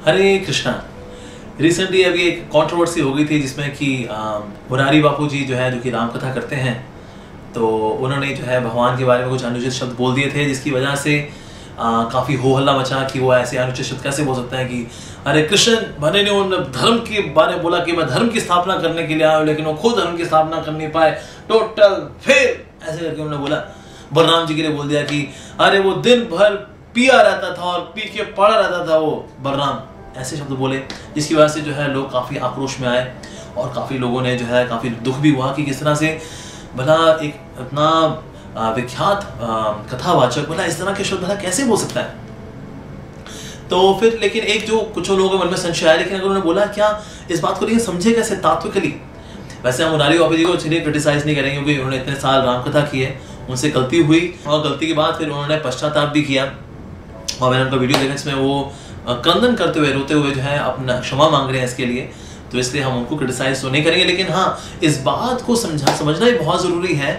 हरे Krishna. Recently अभी एक controversy हो गई थी जिसमें कि मुरारी बापू जी जो है, जो कि राम कथा करते हैं, तो उन्होंने जो है भगवान के बारे में कुछ अनुचित शब्द बोल दिए थे, जिसकी वजह से काफ़ी हो हल्ला मचा कि वो ऐसे अनुचित शब्द कैसे बोल सकते हैं कि अरे कृष्ण भले ने उन धर्म के बारे में बोला कि मैं धर्म की स्थापना करने के लिए आया हूँ, लेकिन वो खुद धर्म की स्थापना कर नहीं पाए, टोटल फेल, ऐसे करके उन्होंने बोला। बलराम जी के लिए बोल दिया कि अरे वो दिन भर पिया रहता था और पी के पड़ा रहता था वो बलराम, ऐसे शब्द बोले, जिसकी वजह से जो है लोग काफ़ी आक्रोश में आए और काफ़ी लोगों ने जो है काफ़ी दुख भी हुआ कि किस तरह से भला एक इतना विख्यात कथावाचक भला इस तरह के शब्द भला कैसे बोल सकता है। तो फिर लेकिन एक जो कुछ लोगों के मन में संशय आया, लेकिन अगर उन्होंने बोला क्या इस बात को लेकिन समझे कैसे तात्विकली। वैसे हम मुरारी बापू जी को चलिए क्रिटिसाइज नहीं करेंगे क्योंकि उन्होंने इतने साल रामकथा की है, उनसे गलती हुई और गलती के बाद फिर उन्होंने पश्चाताप भी किया और मैंने उनका वीडियो देखा जिसमें वो क्रंदन करते हुए रोते हुए जो है अपना क्षमा मांग रहे हैं इसके लिए, तो इसलिए हम उनको क्रिटिसाइज तो नहीं करेंगे। लेकिन हाँ, इस बात को समझना ही बहुत ज़रूरी है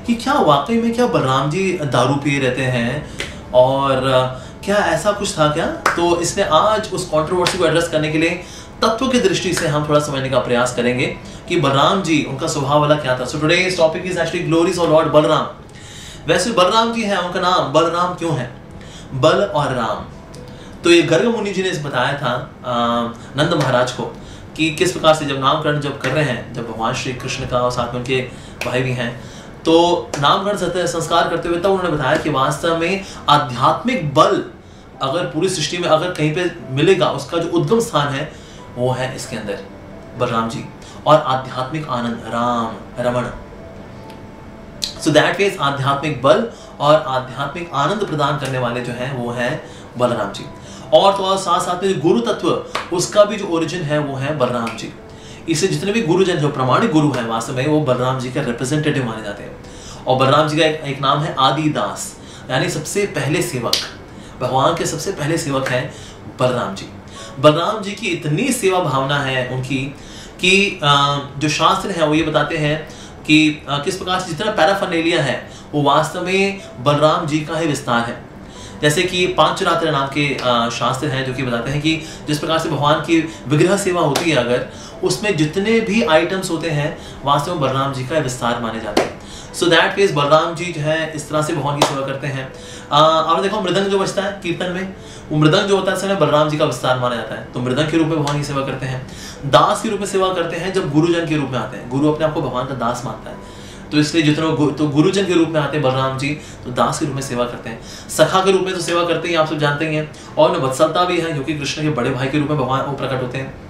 कि क्या वाकई में क्या बलराम जी दारू पिए रहते हैं और क्या ऐसा कुछ था क्या। तो इसने आज उस कंट्रोवर्सी को एड्रेस करने के लिए तत्व की दृष्टि से हम थोड़ा समझने का प्रयास करेंगे कि बलराम जी उनका स्वभाव वाला क्या था। So today's topic is actually glories of lord Balram. वैसे बलराम जी हैं, उनका नाम बलराम क्यों है, बल और राम। तो ये गर्ग मुनि जी ने बताया था नंद महाराज को कि किस प्रकार से जब नामकरण जब कर रहे हैं, जब भगवान श्री कृष्ण का और साथ में उनके भाई भी हैं, तो नामकरण संस्कार करते हुए तब उन्होंने बताया कि वास्तव में आध्यात्मिक बल अगर पूरी सृष्टि में अगर कहीं पे मिलेगा, उसका जो उद्गम स्थान है वो है इसके अंदर बलराम जी, और आध्यात्मिक आनंद राम रमण। सो दैट मीन्स आध्यात्मिक बल और आध्यात्मिक आनंद प्रदान करने वाले जो हैं वो है बलराम जी। और तो और साथ साथ में गुरु तत्व उसका भी जो ओरिजिन है वो है बलराम जी। इससे जितने भी गुरुजन जो प्रमाणिक गुरु हैं वास्तव में वो बलराम जी के रिप्रेजेंटेटिव माने जाते हैं। और बलराम जी का एक नाम है आदिदास, यानी सबसे पहले सेवक, भगवान के सबसे पहले सेवक हैं बलराम जी। बलराम जी की इतनी सेवा भावना है उनकी कि जो शास्त्र हैं वो ये बताते हैं कि किस प्रकार से जितना पैराफर्नेलिया है वो वास्तव में बलराम जी का ही विस्तार है। जैसे कि पांचरात्र नाम के शास्त्र हैं जो कि बताते हैं कि जिस प्रकार से भगवान की विग्रह सेवा होती है, अगर उसमें जितने भी आइटम्स होते हैं वास्तव में बलराम जी का विस्तार माने जाते हैं। So that means Balram ji जो है इस तरह से भगवान की सेवा करते हैं। आपने देखो मृदंग जो बजता है कीर्तन में, वो मृदंग जो होता है बलराम जी का विस्तार माना जाता है, तो मृदंग के रूप में भगवान की सेवा करते हैं। दास के रूप में सेवा करते हैं जब गुरुजन के रूप में आते हैं, गुरु अपने आप को भगवान का दास मानता है, तो इसलिए जितने तो गुरुजन के रूप में आते हैं बलराम जी, तो दास के रूप में सेवा करते हैं। सखा के रूप में तो सेवा करते हैं, आप सब जानते ही हैं, और वत्सलता भी है क्योंकि कृष्ण के बड़े भाई के रूप में भगवान वो प्रकट होते हैं।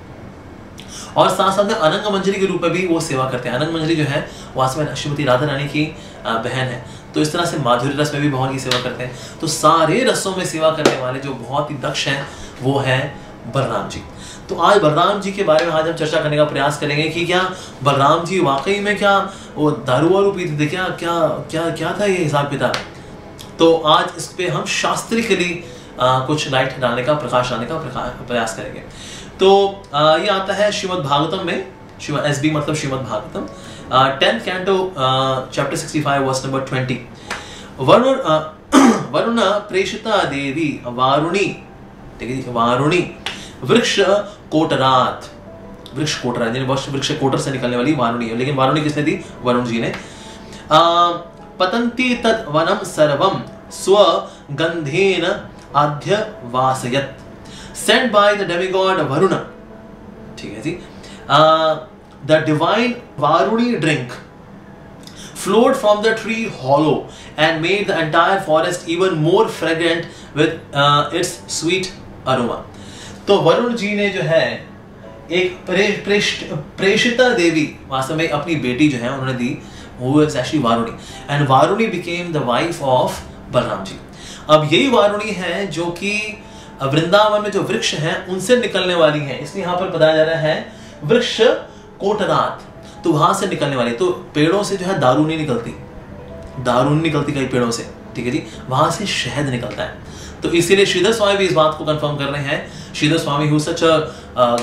और साथ साथ में अनंग मंजरी के रूप में भी वो सेवा करते हैं। अनंग मंजरी जो है वास्तव में श्रीमती राधा रानी की बहन है, तो इस तरह से माधुर्य रस में भी भगवान की सेवा करते हैं। तो सारे रसों में सेवा करने वाले जो बहुत ही दक्ष हैं वो है बलराम जी। तो आज बलराम जी के बारे में आज हम चर्चा करने का प्रयास करेंगे कि क्या बलराम जी वाकई में क्या वो दारू वारू पीते थे, क्या क्या क्या क्या था ये हिसाब किताब। तो आज इस पे हम शास्त्रिकली कुछ लाइट डालने का, प्रकाश डालने का प्रयास करेंगे। तो ये आता है श्रीमद् भागवतम में, श्रीमद् एसबी मतलब Srimad Bhagavatam 10th canto chapter 65 verse number 20। Varuna प्रेषिता देवी वारुणी, ठीक है, वारुणी वृक्ष कोटरात, वृक्ष कोटरात यानी वृक्ष कोटर से निकलने वाली वारुणी है, लेकिन वारुणी किसने दी, वरुण जी ने। पतंती तद वनम सर्वम स्व गंधेन अध्यवासयत, sent by the demigod Varuna, ठीक है जी। The divine Varuni drink flowed from the tree hollow and made the entire forest even more fragrant with its sweet aroma। तो वरुण जी ने जो है एक प्रेषिता देवी वास्तव में अपनी बेटी जो है उन्होंने दी, वो is actually Varuni, and Varuni became the wife of Balram ji. अब यही वारुणी है जो कि वृंदावन में जो वृक्ष हैं उनसे निकलने वाली हैं, इसलिए यहाँ पर बताया जा रहा है वृक्ष कोटरात, तो वहां से निकलने वाली। तो पेड़ों से जो है दारू नहीं निकलती, दारू नहीं निकलती कई पेड़ों से, ठीक है जी, वहां से शहद निकलता है। तो इसीलिए श्रीधर स्वामी भी इस बात को कंफर्म कर रहे हैं। Shridhar Swami who such a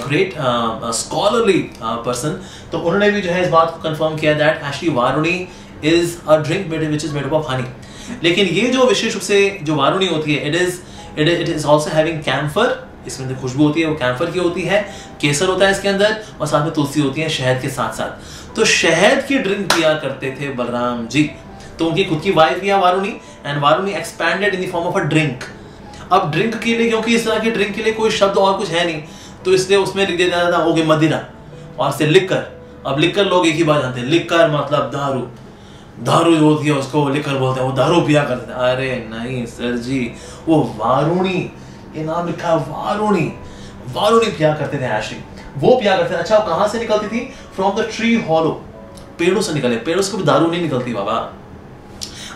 great scholarly person, तो उन्होंने भी जो है इस बात को कंफर्म किया that actually Varuni is a drink which is made up of honey. लेकिन ये जो विशेष रूप से जो वारुणी होती है, it is also having camphor इसमें खुशबू होती है वो कैम्फर की होती है, केसर होता है इसके अंदर, और साथ में तुलसी होती है शहद के साथ साथ। तो शहद की ड्रिंक पिया करते थे बलराम जी। तो उनकी खुद की वाइफ या Varuni, and Varuni expanded in the form of a drink. अब ड्रिंक के लिए, क्योंकि इस तरह की ड्रिंक के लिए कोई शब्द और कुछ है नहीं, तो इसलिए उसमें लिख दिया जाता था ओके मदिरा, और से लिकर। अब लिकर लोग एक ही बात जानते हैं, लिकर मतलब दारू, दारू जो होती है उसको लिकर बोलते हैं, वो दारू पिया करते हैं। अरे नहीं सर जी, वो वारुणी, ये नाम लिखा है वारुणी, वारुणी पिया करते थे एशली, वो पिया करते थे। अच्छा कहां से निकलती थी? फ्रॉम द ट्री हॉलो, पेड़ों से निकले, पेड़ों से कभी दारू नहीं निकलती बाबा।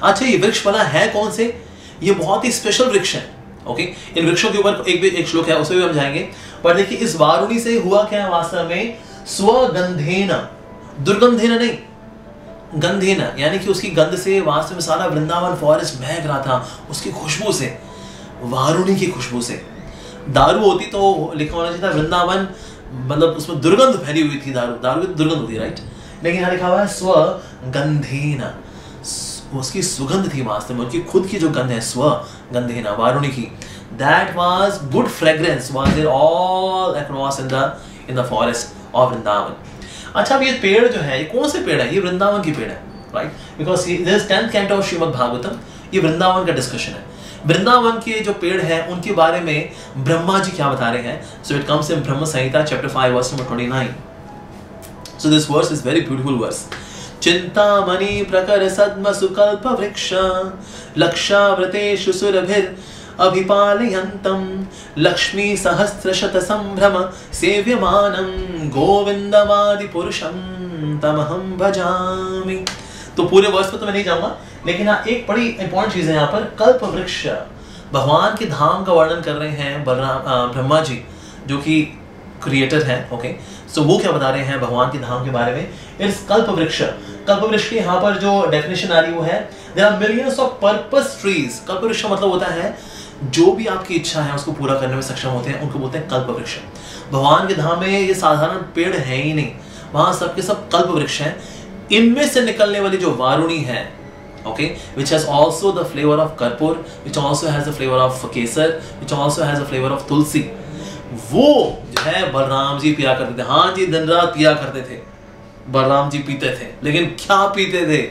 अच्छा ये वृक्ष बना है कौन से? ये बहुत ही स्पेशल वृक्ष है। ओके, इन वृक्षों के ऊपर एक श्लोक है, उसमें भी हम जाएंगे। पर देखिए इस वारुणी से हुआ क्या है वास्तव में? स्वगंधेन, दुर्गंधेन नहीं, गंधेन, यानी कि उसकी गंध से वास्तव में सारा वृंदावन फॉरेस्ट महक रहा था, उसकी खुशबू से, वारुणी की खुशबू से। दारू होती तो लिखा होना चाहिए था वृंदावन, मतलब उसमें दुर्गंध फैली हुई थी, दारू, दारू की दुर्गंध होती है राइट, लेकिन यहाँ लिखा हुआ है स्वगंधेन, उसकी सुगंध थी वास्तव में, उनकी खुद की जो गंध है स्वगंधेन, वारुणी की। That was good fragrance was there all across in the forest of Vrindavan. अच्छा अब ये पेड़ जो है, ये कौन से पेड़ है? ये वृंदावन की पेड़ है right, because this is 10th canto of Shrimad Bhagavatam, ये वृंदावन का डिस्कशन है। वृंदावन के जो पेड़ है उनके बारे में ब्रह्मा जी क्या बता रहे हैं? So it comes in Brahma Samhita chapter 5 verse number 29। So this verse is very beautiful verse. चिंतामणि प्रकर सद्म सुकल्प वृक्ष लक्षावृतेषु सुरभिर अभिपालयन्तं लक्ष्मी सहस्रशत संभ्रम सेव्यमानं गोविंदमादि पुरुषं तमहं भजामि। तो पूरे वर्ष पे तो मैं नहीं जाऊंगा, लेकिन हाँ एक बड़ी इंपॉर्टेंट चीज है यहाँ पर, कल्प वृक्ष, भगवान के धाम का वर्णन कर रहे हैं ब्रह्मा जी जो कि क्रिएटर है। ओके, सो वो क्या बता रहे हैं भगवान के धाम के बारे में? इट्स कल्प वृक्ष। कल्प वृक्ष की यहाँ पर जो डेफिनेशन आ रही वो है, there are millions of purpose trees. कल्प वृक्ष मतलब होता है जो भी आपकी इच्छा है उसको पूरा करने में सक्षम होते हैं, उनको बोलते हैं कल्प वृक्ष। भगवान के धाम में ये साधारण पेड़ है ही नहीं, वहां सबके सब कल्प वृक्ष हैं। इनमें से निकलने वाली जो वारुणी है, okay, which has also the flavor of कर्पूर, which also has the flavor of Kesar, which also has the flavor of तुलसी, वो जो है बलराम जी पिया करते थे। हाँ जी, दिन रात पिया करते थे, बलराम जी पीते थे, लेकिन क्या पीते थे?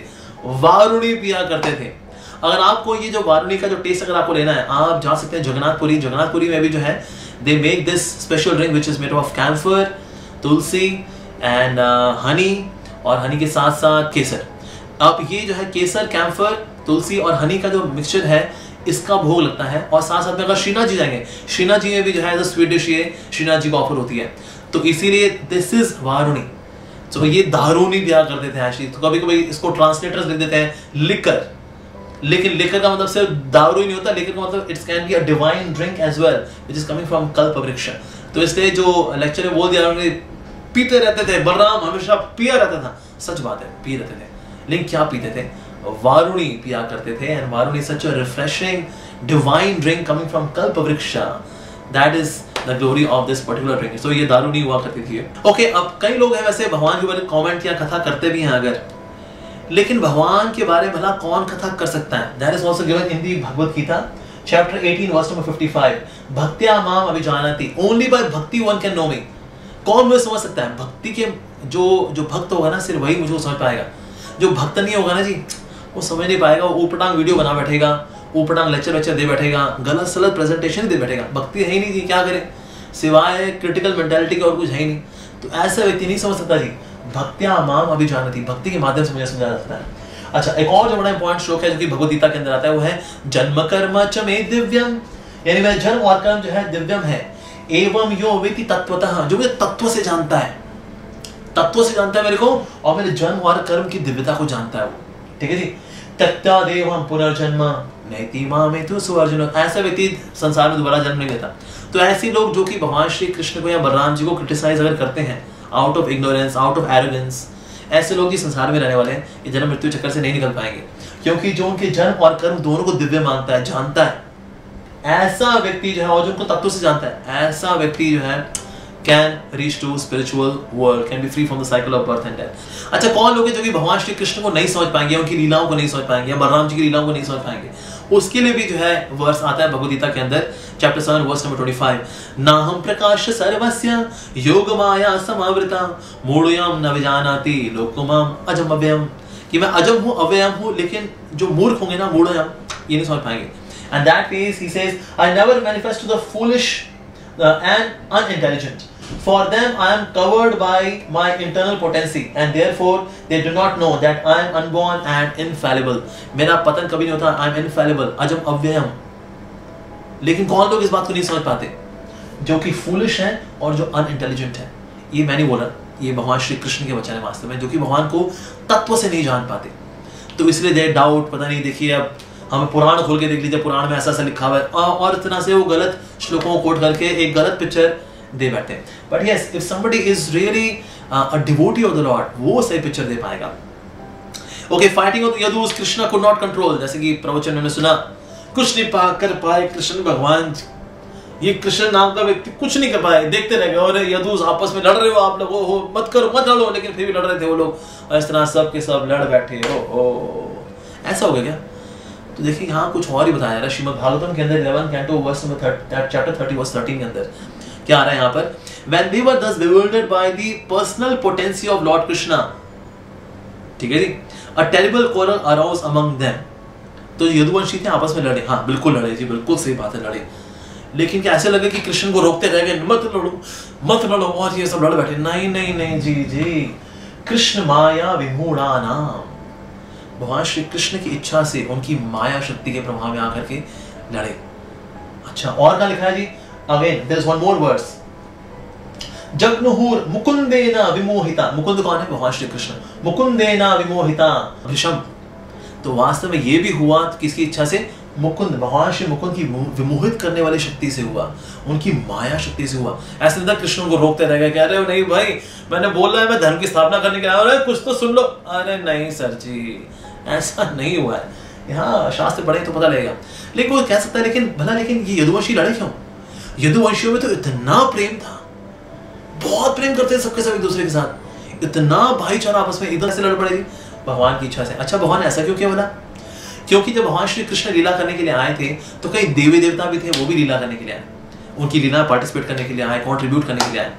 वारुणी पिया करते थे। अगर आपको ये जो वारुणी का जो टेस्ट अगर आपको लेना है, आप जा सकते हैं जगन्नाथपुरी। जगन्नाथपुरी में भी जो है they make this special drink which is made of camphor, tulsi and honey, और हनी के साथ साथ केसर। अब ये जो है केसर, कैम्फर, तुलसी और हनी का जो मिक्सचर है, इसका भोग लगता है। और साथ साथ में अगर श्रीनाथ जी जाएंगे, श्रीनाथ जी में भी जो है स्वीट डिश ये श्रीनाथ जी को ऑफर होती है, तो इसीलिए दिस इज वारुणी। तो ये दारूनी दिया करते थे एक्चुअली। तो कभी कभी इसको ट्रांसलेटर्स लिख देते हैं लिकर, लेकिन लिकर का मतलब सिर्फ दारू ही नहीं होता, लिकर का मतलब it's can be a divine drink as well which is coming from कल्प वृक्ष। तो इसलिए जो लेक्चर में बोल दिया उन्होंने, पीते रहते थे, बलराम हमेशा पिया रहता था। सच बात है, पी रहते थे, लेकिन क्या पीते थे? वारुणी पिया करते थे। And Varuni such a refreshing divine drink coming from कल्प Vriksha, that is the glory of this particular drink. सो ये दारू नहीं हुआ करती थी। ओके, अब कई लोग हैं वैसे भगवान के बारे में कमेंट या कथा करते भी हैं अगर, लेकिन भगवान के बारे में भला कौन कथा कर सकता है? That is also given in the Bhagavad Gita chapter 18 verse number 55। भक्त्या माम अभिजानाति, only by bhakti one can know me. कौन मुझे समझ सकता है? भक्ति के जो भक्त होगा ना, सिर्फ वही मुझे समझ पाएगा। जो भक्त नहीं होगा ना जी, वो समझ नहीं पाएगा। वो ऊपटांग वीडियो बना बैठेगा, ऊपटांग लेक्चर दे बैठेगा, गलत सलत प्रेजेंटेशन दे बैठेगा। भक्ति है ही नहीं जी, क्या करे सिवाय क्रिटिकल मेंटालिटी के और कुछ है ही नहीं। तो ऐसा व्यक्ति नहीं समझ सकता जी। भक्त्या माम अभिजानति, भक्ति के माध्यम से मुझे समझा जाता है। अच्छा, एक और जो बड़ा इंपॉर्टेंट श्लोक है जो कि भगवद गीता के अंदर आता है, वो है जन्म कर्म च मे दिव्यम, यानी मेरा जन्म और कर्म जो है दिव्यम है। एवं यो वेति तत्वतः, जो मुझे तत्व से जानता है, तत्व से जानता है मेरे को, और मेरे जन्म और कर्म की दिव्यता को जानता है वो। ठीक है जी। त्यक्त्वा देवं पुनर्जन्म नैति मामेतु सुअर्जुन, ऐसा व्यक्ति संसार में दोबारा जन्म नहीं लेता। तो ऐसे लोग जो कि भगवान श्री कृष्ण को या बलराम जी को क्रिटिसाइज अगर करते हैं out of ignorance, out of arrogance, ऐसे लोग इस संसार में रहने वाले हैं, ये जन्म मृत्यु चक्कर से नहीं निकल पाएंगे। क्योंकि जो उनके जन्म और कर्म दोनों को दिव्य मानता है, जानता है, ऐसा व्यक्ति जो है, और जो उनको तत्व से जानता है, ऐसा व्यक्ति जो है can reach to spiritual world, can be free from the cycle of birth and death। अच्छा, कौन लोग हैं जो कि भगवान श्री कृष्ण को नहीं समझ पाएंगे, उनकी लीलाओं को नहीं समझ पाएंगे, या बलराम जी की लीलाओं को नहीं समझ पाएंगे? उसके लिए भी जो है वर्स आता है भगवद गीता के अंदर, चैप्टर 7 वर्स नंबर 25, नाहम प्रकाश सर्वस्य योग माया समावृता मूढ़यम न विजानाति लोकमाम अजम अव्ययम, कि मैं अजम हूं, अव्ययम हूं, लेकिन जो मूर्ख होंगे ना, मूढ़यम, ये नहीं समझ पाएंगे. And that means he says, I never manifest to the foolish and unintelligent. For them I am covered by my internal potency and therefore they do not know that I am unborn and infallible. मेरा पतन कभी नहीं होता, I am infallible, अजम अव्ययम. लेकिन कौन लोग इस बात को नहीं समझ पाते? जो कि foolish हैं और जो unintelligent हैं. ये मैं नहीं बोला, ये भगवान श्री कृष्ण के वचन है वास्तव में, जो कि भगवान को तत्व से नहीं जान पाते. तो इसलिए दे डाउट, पता नहीं, देखिए अब हमें पुराण खोल के देख लीजिए, पुराण में ऐसा ऐसा लिखा हुआ है, और इस तरह से वो गलत श्लोकों को कोट करके एक गलत पिक्चर दे बैठे हैं. But yes, if somebody is really a devotee of the lord, वो सही पिक्चर दे पाएगा. Okay, fighting of Yadus Krishna could not control. जैसे कि प्रवचन में सुना, कुछ नहीं कर पाए कृष्ण भगवान, ये कृष्ण नाम का व्यक्ति कुछ नहीं कर पाए, देखते रह गए. और यदुस आपस में लड़ रहे हो आप लोग, हो मत करो, मत लड़ो, लेकिन फिर भी लड़ रहे थे वो लोग, और इस तरह सब के सब लड़ बैठे. ओ ऐसा हो गया क्या? तो देखिए यहाँ कुछ और ही बताया जा रहा है श्रीमद् भागवतम के अंदर 11 canto verse number chapter 30 verse 13 के अंदर क्या आ रहा है यहाँ पर, when they were thus bewildered by the personal potency of Lord Krishna, ठीक है जी, a terrible quarrel arose among them. तो यदुवंशी थे, आपस में लड़े. हाँ बिल्कुल लड़े जी, बिल्कुल सही बात है, लड़े. लेकिन क्या ऐसे लगे कि कृष्ण को रोकते रह गए, मत लड़ो मत लड़ो, और ये सब लड़ बैठे? नहीं नहीं नहीं जी जी, कृष्ण माया विमूढ़ा नाम, भगवान श्री कृष्ण की इच्छा से, उनकी माया शक्ति के प्रभाव में आकर के लड़े. अच्छा, और क्या लिखा है जी? Again there is one more verse, जगनुहुर मुकुंदेना विमोहिता. मुकुंद कौन है? भगवान श्री कृष्ण. मुकुंदेना विमोहिता ऋषभ. तो वास्तव में ये भी हुआ किसकी इच्छा से? मुकुंद, भगवान श्री मुकुंद की विमोहित करने वाली शक्ति से हुआ, उनकी माया शक्ति से हुआ. ऐसे नहीं था कृष्ण को रोकते रह गए, कह रहे हो नहीं भाई, मैंने बोला है मैं धर्म की स्थापना करने के लिए आया, अरे कुछ तो सुन लो. अरे नहीं सर जी, ऐसा नहीं हुआ है. यहाँ शास्त्र पढ़े तो पता लगेगा. लेकिन वो कह सकता है, लेकिन भला, लेकिन ये यदुवंशी लड़े क्यों? यदुवंशियों में तो इतना प्रेम था, बहुत प्रेम करते थे सबके सब एक दूसरे के साथ, इतना भाईचारा आपस में, इधर से लड़ पड़े भगवान की इच्छा से. अच्छा, भगवान ऐसा क्यों किया बोला? क्योंकि जब भगवान श्री कृष्ण लीला करने के लिए आए थे तो कई देवी देवता भी थे, वो भी लीला करने के लिए आए, उनकी लीला पार्टिसिपेट करने के लिए आए, कॉन्ट्रीब्यूट करने के लिए आए.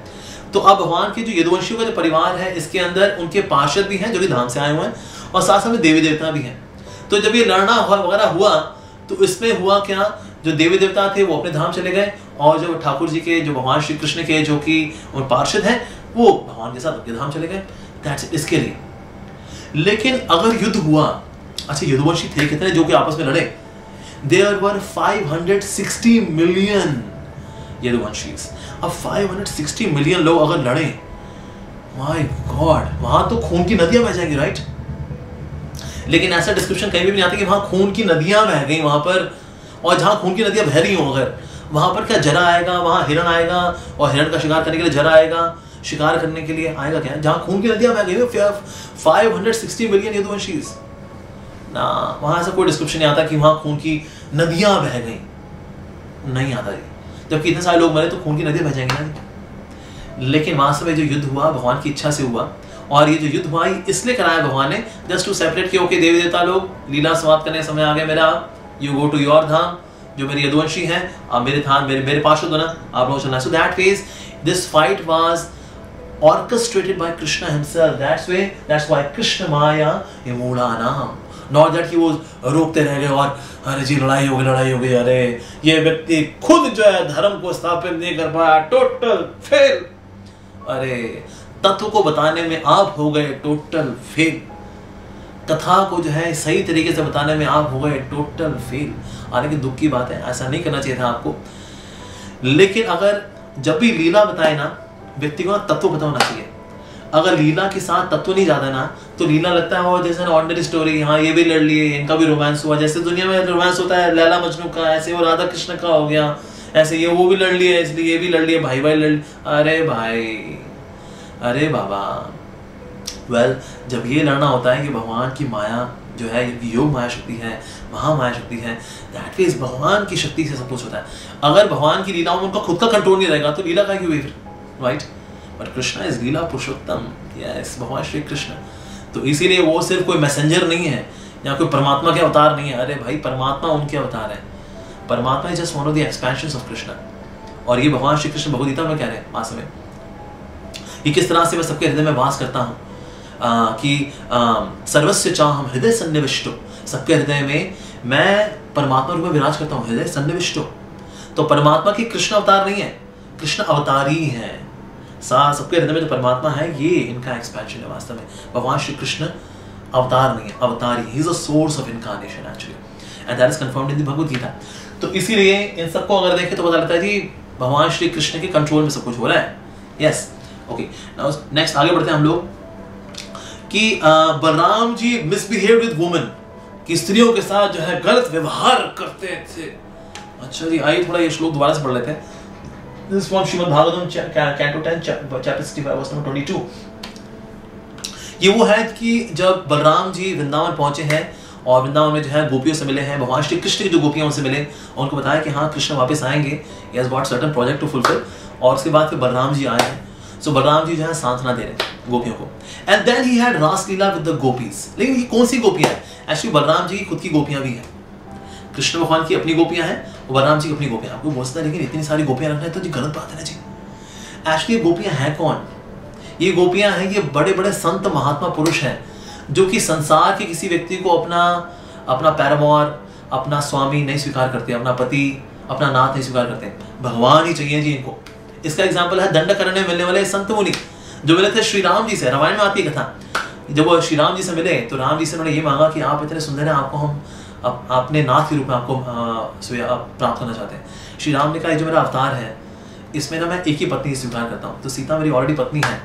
तो अब भगवान के जो यदुवंशियों का जो परिवार है, इसके अंदर उनके पार्षद भी हैं जो कि धाम से आए हुए हैं, और साथ साथ में देवी देवता भी हैं. तो जब ये लड़ना वगैरह हुआ तो इसमें हुआ क्या, जो देवी देवता थे वो अपने धाम चले गए, और जो ठाकुर जी के, जो भगवान श्री कृष्ण के जो कि पार्षद हैं, वो भगवान के साथ उनके धाम चले गए. दैट्स इट, इसके लिए. लेकिन अगर युद्ध हुआ, अच्छा यदुवंशी थे कितने जो कि आपस में लड़े? There were 560 million Yaduvanshis. अब 560 मिलियन लोग अगर लड़े, माय गॉड, वहां तो खून की नदियां बह जाएंगी, राइट? लेकिन ऐसा डिस्क्रिप्शन कहीं भी नहीं आता कि वहां खून की नदियां बह गई वहां पर. और जहां खून की नदियां बह रही हो, अगर वहां पर क्या जरा आएगा, वहां हिरण आएगा, और हिरण का शिकार करने के लिए जरा आएगा, शिकार करने के लिए आएगा क्या? जहां खून की नदियां बह गई, 560 मिलियन यदुवंशीज ना, वहां ऐसा कोई डिस्क्रिप्शन नहीं आता कि वहां खून की नदियां बह गई, नहीं आता जी. जबकि इतने सारे लोग मरे तो खून की नदियां बह जाएंगी ना. लेकिन वहां से जो युद्ध हुआ भगवान की इच्छा से हुआ, और ये जो युद्ध हुआ इसलिए कराया भगवान ने, जस्ट टू सेपरेट कि ओके देवी देवता लोग, लीला समाप्त करने समय आ गया मेरा, यू गो टू योर धाम, जो मेरे यदुवंशी हैं आप मेरे धाम, मेरे पार्षद होना, आप लोग चलना. So that means this fight was orchestrated by Krishna himself. That's why Krishna Maya Imudana. Not that he was रोकते रह गए और अरे जी लड़ाई हो गई, अरे ये व्यक्ति खुद जो है धर्म को स्थापित नहीं कर पाया, टोटल फेल. अरे तत्व को बताने में आप हो गए टोटल फेल, कथा को जो है सही तरीके से बताने में आप हो गए टोटल फेल. हालांकि दुख की बात है, ऐसा नहीं करना चाहिए था आपको. लेकिन अगर जब भी लीला बताए ना, व्यक्ति को तत्व बताना चाहिए. अगर लीला के साथ तत्व नहीं जाता ना, तो लीला लगता है और जैसे ऑर्डिनरी स्टोरी, हाँ ये भी लड़ लिए, इनका भी रोमांस हुआ, जैसे दुनिया में रोमांस होता है लैला मजनू का, ऐसे वो राधा कृष्ण का हो गया, ऐसे ये वो भी लड़ लिए, इसलिए ये भी लड़ लिए, भाई भाई लड़. अरे भाई, अरे बाबा, वेल जब ये लड़ना होता है कि भगवान की माया जो है, योग माया शक्ति है, महामाया शक्ति है, दैट मींस भगवान की शक्ति से सब कुछ होता है. अगर भगवान की लीलाओं में उनका खुद का कंट्रोल नहीं रहेगा तो लीला का क्यों हुई फिर, right? But Krishna is Leela Purushottam, yes, भगवान श्री कृष्ण. तो इसीलिए वो सिर्फ कोई मैसेंजर नहीं है यहाँ कोई परमात्मा के अवतार नहीं है। अरे भाई, परमात्मा उनके अवतार है। परमात्मा is just one of the expansions of Krishna. और ये भगवान श्री कृष्ण भगवद गीता में कह रहे हैं वास्तव में कि किस तरह से मैं सबके हृदय में वास करता हूँ, कि सर्वस्य चाहम हृदय सन्निविष्टो, सबके हृदय में मैं परमात्मा रूप में विराज करता हूँ, हृदय सन्निविष्टो। तो परमात्मा की कृष्ण अवतार नहीं है, कृष्ण अवतारी है। सबके हृदय में जो परमात्मा है ये इनका एक्सपेंशन है वास्तव में। भगवान श्री कृष्ण अवतार नहीं है, अवतारी। He is a source of incarnation actually, and that is confirmed in the Bhagavad Gita. तो इसीलिए इन सबको अगर देखें तो पता लगता है जी भगवान श्री कृष्ण के कंट्रोल में सब कुछ हो रहा है। Yes, okay. नाउ नेक्स्ट आगे बढ़ते हैं हम लोग कि Balram ji misbehaved with women, कि स्त्रियों के साथ जो है गलत व्यवहार करते थे। अच्छा जी, आइए थोड़ा ये श्लोक दोबारा से पढ़ लेते हैं। This from Shrimad Bhagavatam canto 10 chapter 65 verse number 22। ये वो है कि जब बलराम जी वृंदावन पहुंचे हैं और वृंदावन में जो है गोपियों से मिले हैं, भगवान श्री कृष्ण की जो गोपियां उनसे मिले और उनको बताया कि हाँ कृष्ण वापस आएंगे, he has got certain project to fulfil. और उसके बाद फिर बलराम जी आए हैं। सो बलराम जी जो है सांत्वना दे रहे हैं गोपियों को। And then he had raslila with the gopis. लेकिन ये कौन सी गोपियां हैं? एक्चुअली बलराम जी की खुद की गोपियां भी हैं। कृष्ण भगवान की अपनी गोपियां हैं और बलराम जी की अपनी गोपियां। आपको बोलता है लेकिन इतनी सारी गोपियां रखना है तो जी गलत बात है ना जी। एक्चुअली गोपियां हैं कौन? ये गोपियां हैं, ये बड़े बड़े संत महात्मा पुरुष हैं जो कि संसार के किसी व्यक्ति को अपना पैरामोर, अपना स्वामी नहीं स्वीकार करते, अपना पति, अपना नाथ नहीं स्वीकार करते। भगवान ही चाहिए जी इनको। इसका एग्जाम्पल है दंडकारण्य में मिलने वाले संत मुनि जो मिले थे श्री राम जी से। रामायण में आती है कथा, जब वो श्री राम जी से मिले तो राम जी से उन्होंने ये मांगा कि आप इतने सुंदर हैं, आपको हम अपने नाथ के रूप में आपको प्राप्त करना चाहते हैं। श्री राम ने कहा जो मेरा अवतार है इसमें ना मैं एक ही पत्नी स्वीकार करता हूँ। तो सीता मेरी ऑलरेडी पत्नी है,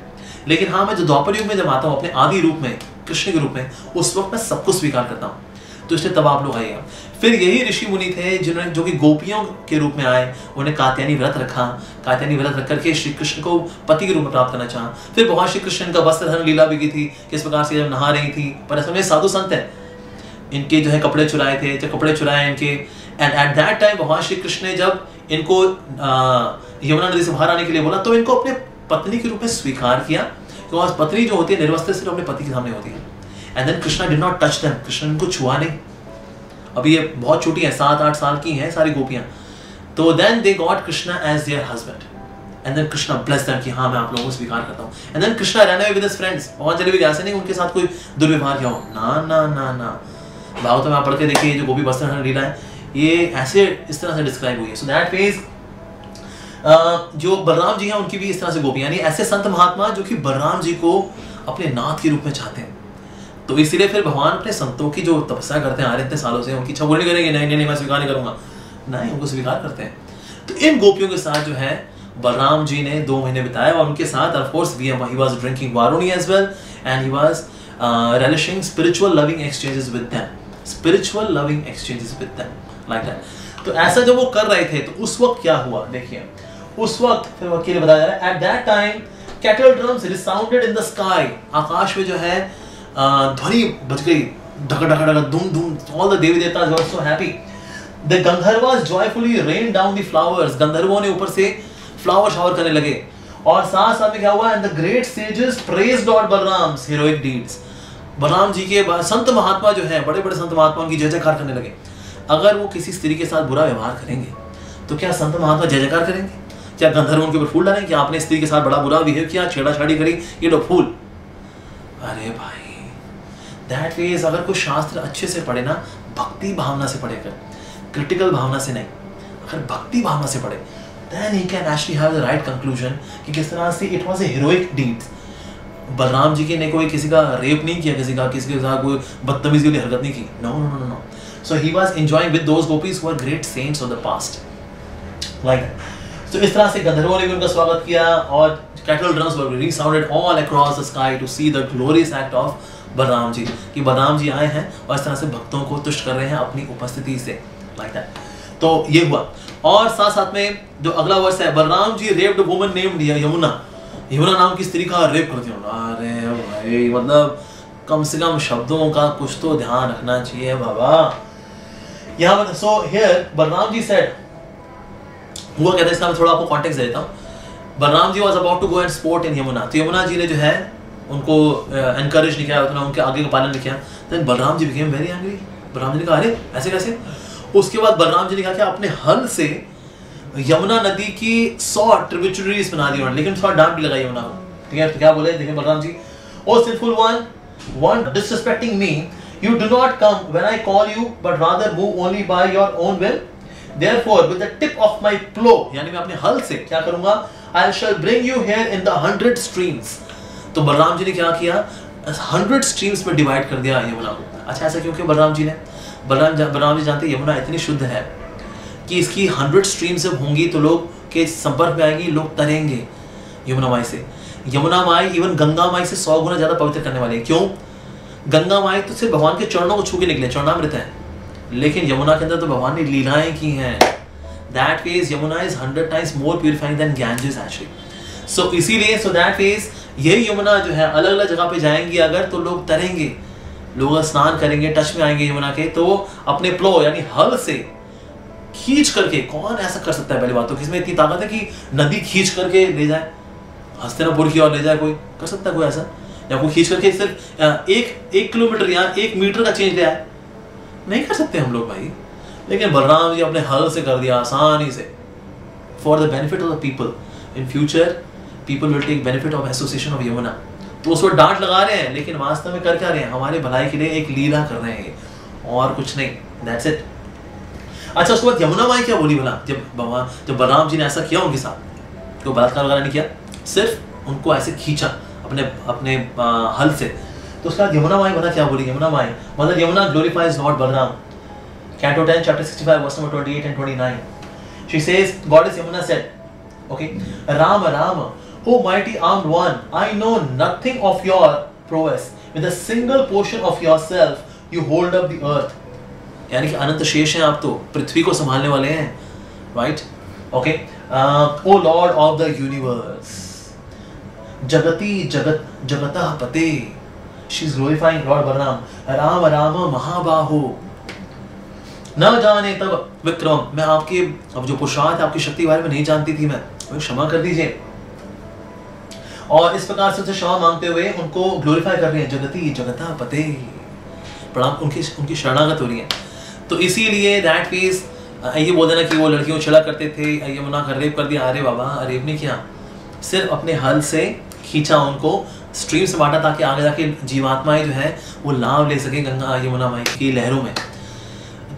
लेकिन हाँ मैं जो द्वापर युग में जब आता हूँ अपने आदि रूप में कृष्ण के रूप में, उस वक्त मैं सबको स्वीकार करता हूँ। तो इसलिए तब आप लोग आइएगा। फिर यही ऋषि मुनि थे जिन्होंने जो कि गोपियों के रूप में आए, उन्हें कात्यायनी व्रत रखा। कात्यायनी व्रत रख करके श्री कृष्ण को पति के रूप में प्राप्त करना चाहा। फिर भगवान श्री कृष्ण का वस्त्र हरण लीला भी की थी, किस प्रकार से जब नहा रही थी। पर असल में साधु संत है, इनके जो है कपड़े चुराए थे, जब कपड़े चुराए इनके। एंड एट दैट टाइम भगवान श्री कृष्ण ने जब इनको यमुना नदी से बाहर आने के लिए बोला तो इनको अपने पत्नी के रूप में स्वीकार किया, क्योंकि पत्नी जो होती है निर्वस्त्र सिर्फ अपने पति के सामने होती है। And then Krishna did not touch them, Krishna इनको छुआ नहीं। अभी ये बहुत छोटी है, 7-8 साल की हैं सारी गोपियां। तो then they got Krishna as their husband and then Krishna bless them कि हाँ मैं आप लोगों को स्वीकार करता हूँ। And then Krishna run away with his friends. भगवान चले भी ऐसे नहीं उनके साथ कोई दुर्व्यवहार किया हो, ना ना ना ना। भागवत में आप पढ़ के देखिए जो गोपी वस्त्र हरण लीला है ये ऐसे इस तरह से डिस्क्राइब हुई है। सो दैट मींस जो बलराम जी हैं उनकी भी इस तरह से गोपियां, यानी ऐसे संत महात्मा जो कि बलराम जी को अपने नाथ के रूप में चाहते हैं। तो इसीलिए फिर भगवान अपने संतों की जो तपस्या करते हैं आ रहे इतने सालों से, उनकी इच्छा पूरी नहीं करेंगे, नहीं नहीं मैं स्वीकार नहीं करूंगा, नहीं उनको स्वीकार करते हैं। तो इन गोपियों के साथ जो है बलराम जी ने 2 महीने बिताए और उनके साथ of course he was drinking Varuni as well and he was relishing spiritual loving exchanges with them, spiritual loving exchanges with them like that। तो ऐसा जब वो कर रहे थे तो उस वक्त क्या हुआ देखिए। उस वक्त फिर वकील बताया जा रहा है, at that time cattle drums resounded in the sky। आकाश में जो है ध्वनि बज गई, धक धक धक धूम धूम। all the देवी देवता were so happy। the gandharvas joyfully rained down the flowers। गंधर्वों ने ऊपर से फ्लावर शावर करने लगे। और साथ साथ में क्या हुआ, and the great sages praised Lord Balram's heroic deeds। Balram ji के संत महात्मा जो है, बड़े बड़े संत महात्मा की जय जयकार करने लगे। अगर वो किसी स्त्री के साथ बुरा व्यवहार करेंगे तो क्या संत महात्मा जय जयकार करेंगे? क्या गंधर्व उनके ऊपर फूल डालेंगे कि आपने स्त्री के साथ बड़ा बुरा बिहेव किया, छेड़ाछाड़ी करी, ये लो फूल? अरे भाई दैट मींस अगर कोई शास्त्र अच्छे से पढ़े ना, भक्ति भावना से पढ़ेगा, क्रिटिकल भावना से नहीं, अगर भक्ति भावना से पढ़े then he can actually have the right conclusion कि किस तरह से it was a heroic deed। Balram ji के ने कोई किसी का रेप नहीं किया, किसी के साथ कोई बदतमीजी वाली हरकत नहीं की। No no no no। So he was enjoying with those gopis who were great saints of the past like that। So इस तरह से गंधर्वों ने भी उनका स्वागत किया और cattle drums were resounded all across the sky to see the glorious act of Balram ji, कि बलराम जी आए हैं और इस तरह से भक्तों को तुष्ट कर रहे हैं अपनी उपस्थिति से like that। तो ये हुआ। और साथ साथ में जो अगला वर्ष है, Balram ji raped woman named Yamuna. Yamuna नाम की स्त्री का रेप कर दिया। अरे भाई मतलब कम से कम शब्दों का कुछ तो ध्यान रखना चाहिए बाबा। यहाँ पर so here Balram ji said, हुआ कहते हैं, इसका मैं थोड़ा आपको कॉन्टेक्स्ट दे देता हूँ। Balram ji was about to go and sport in Yamuna. तो यमुना जी ने जो है उनको एनकरेज नहीं किया, उतना उनके आगे का पालन नहीं किया, then Balram ji became very angry. Balram ji ने कहा अरे ऐसे कैसे। उसके बाद बलराम जी ने कहा कि अपने हल से यमुना नदी की 100 ट्रिब्यूटरीज बना दी उन्होंने, लेकिन थोड़ा डांट भी लगाई यमुना को। ठीक है, तो क्या बोले देखिए Balram ji, O sinful one disrespecting me, you do not come when I call you, but rather move only by your own will. Therefore, with the tip of my plow, यानी मैं अपने हल से क्या करूंगा, I shall bring you here in the 100 streams. तो बलराम जी ने क्या किया, 100 streams में डिवाइड कर दिया यमुना को। अच्छा ऐसा क्यों किया बलराम जी ने? बलराम जी जानते यमुना इतनी शुद्ध है कि इसकी 100 streams जब होंगी तो लोग के संपर्क में आएंगी, लोग तरेंगे यमुना माई से। यमुना माई इवन गंगा माई से 100 गुना ज्यादा पवित्र करने वाली है। क्यों? गंगा माई तो सिर्फ भगवान के चरणों को छू के निकले, चरणामृत है, लेकिन यमुना के अंदर तो भगवान ने लीलाएं की हैं। That ways Yamuna is 100 times more purifying than Ganges actually. So इसीलिए so that ways यही यमुना जो है अलग अलग जगह पे जाएंगी अगर तो लोग तरेंगे, लोग स्नान करेंगे, टच में आएंगे यमुना के, तो अपने प्लो यानी हल से खींच करके, कौन ऐसा कर सकता है पहली बात तो, किसमें इतनी ताकत है कि नदी खींच करके ले जाए, हस्तिनापुर की ओर ले जाए, कोई कर सकता है कोई ऐसा? या कोई खींच करके सिर्फ एक किलोमीटर या 1 मीटर का चेंज ले आए? नहीं कर सकते हम लोग भाई। लेकिन बलराम जी अपने हल से कर दिया आसानी से, for the benefit of the people. In future people will take benefit of association of Yamuna. तो उस पर डांट लगा रहे हैं, लेकिन वास्तव में कर क्या रहे हैं, हमारे भलाई के लिए एक लीला कर रहे हैं और कुछ नहीं। That's it. अच्छा उसके बाद यमुना माई क्या बोली भला, जब बलराम जी ने ऐसा किया उनके साथ, तो बलात्कार वगैरह नहीं किया, सिर्फ उनको ऐसे खींचा अपने हल से। तो उसके बाद यमुना माई बता क्या बोली यमुना माई, मतलब Yamuna glorifies Lord Balram. Canto 10 chapter 65 verse number 28 and 29. She says, Goddess Yamuna said, okay, Rama Rama, O mighty armed one, I know nothing of your prowess. With a single portion of yourself, you hold up the earth. यानी कि अनंत शेष हैं आप, तो पृथ्वी को संभालने वाले हैं, right? Okay, O Lord of the universe, जगती जगतः पते. She is glorifying Lord Balaram. Ram Ram महाबाहो, न जाने तब विक्रम. मैं आपके अब जो पुरुषार्थ आपकी शक्ति के बारे में नहीं जानती थी, मैं क्षमा कर दीजिए. और इस प्रकार से उनसे क्षमा मांगते हुए उनको ग्लोरीफाई कर रहे हैं, जगती जगतः पते, प्रणाम, उनकी शरणागत हो रही है. तो इसीलिए दैट मींस ये बोल देना कि वो लड़कियों छेड़ा करते थे, यमुना का रेप कर दिया, अरे बाबा रेप नहीं किया, सिर्फ अपने हल से खींचा, उनको स्ट्रीम से बांटा ताकि आगे जाके जीवात्माएं जो है वो लाभ ले सके गंगा यमुना माई की लहरों में,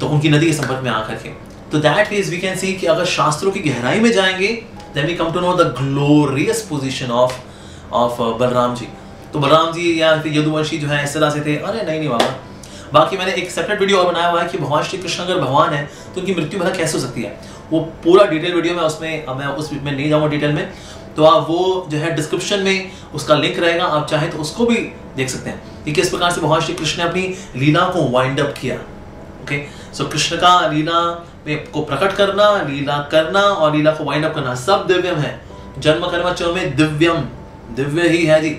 तो उनकी नदी के संपर्क में आकर के. तो that means we can see कि अगर शास्त्रों की गहराई में जाएंगे then we come to know the glorious position of Balram ji. तो बलराम जी या फिर यदुवंशी जो है इस तरह से थे, अरे नहीं बाबा. बाकी मैंने एक सेपरेट वीडियो और बनाया हुआ है कि भगवान श्री कृष्ण अगर भगवान है तो उनकी मृत्यु भला कैसे हो सकती है, वो पूरा डिटेल वीडियो में उसमें, अब मैं उसमें नहीं जाऊँगा डिटेल में, तो आप वो जो है डिस्क्रिप्शन में उसका लिंक रहेगा, आप चाहें तो उसको भी देख सकते हैं कि किस प्रकार से भगवान श्री कृष्ण ने अपनी लीला को वाइंड अप किया. ओके, सो कृष्ण का लीला को प्रकट करना, लीला करना और लीला को वाइंड अप करना सब दिव्यम है. जन्म कर्म च में दिव्यम, दिव्य ही है जी.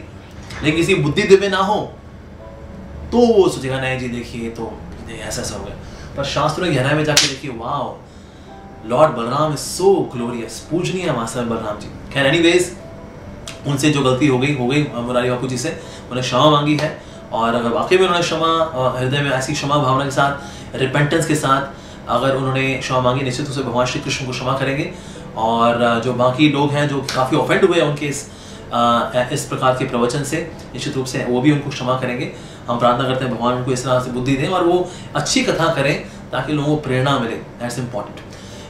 लेकिन किसी बुद्धि दिव्य ना हो तो वो सोचेगा नहीं जी देखिए तो ऐसा हो गया. पर शास्त्रों की गहराई में जाके देखिए, wow, Lord Balram is so glorious, पूजनीय वास्तव में बलराम जी. खैर एनीवेज, उनसे जो गलती हो गई मुरारी बापू जी से, उन्होंने क्षमा मांगी है. और अगर वाकई में उन्होंने क्षमा हृदय में ऐसी क्षमा भावना के साथ, रिपेंटेंस के साथ अगर उन्होंने क्षमा मांगी, निश्चित रूप से भगवान श्री कृष्ण को क्षमा करेंगे. और जो बाकी लोग हैं जो काफ़ी ऑफेंड हुए उनके इस प्रकार के प्रवचन से, निश्चित रूप से वो भी उनको क्षमा करेंगे. हम प्रार्थना करते हैं भगवान उनको इस तरह से बुद्धि दें और वो अच्छी कथा करें ताकि लोगों को प्रेरणा मिले. That's important.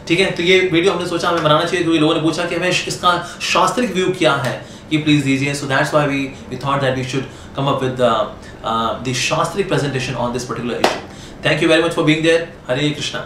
ठीक है, तो ये वीडियो हमने सोचा हमें बनाना चाहिए क्योंकि लोगों ने पूछा कि हमें इसका शास्त्रिक व्यू क्या है कि प्लीज दीजिए. So that's why we thought that we should come up with the शास्त्रिक presentation on this particular issue. Thank you very much for being there. Hare Krishna.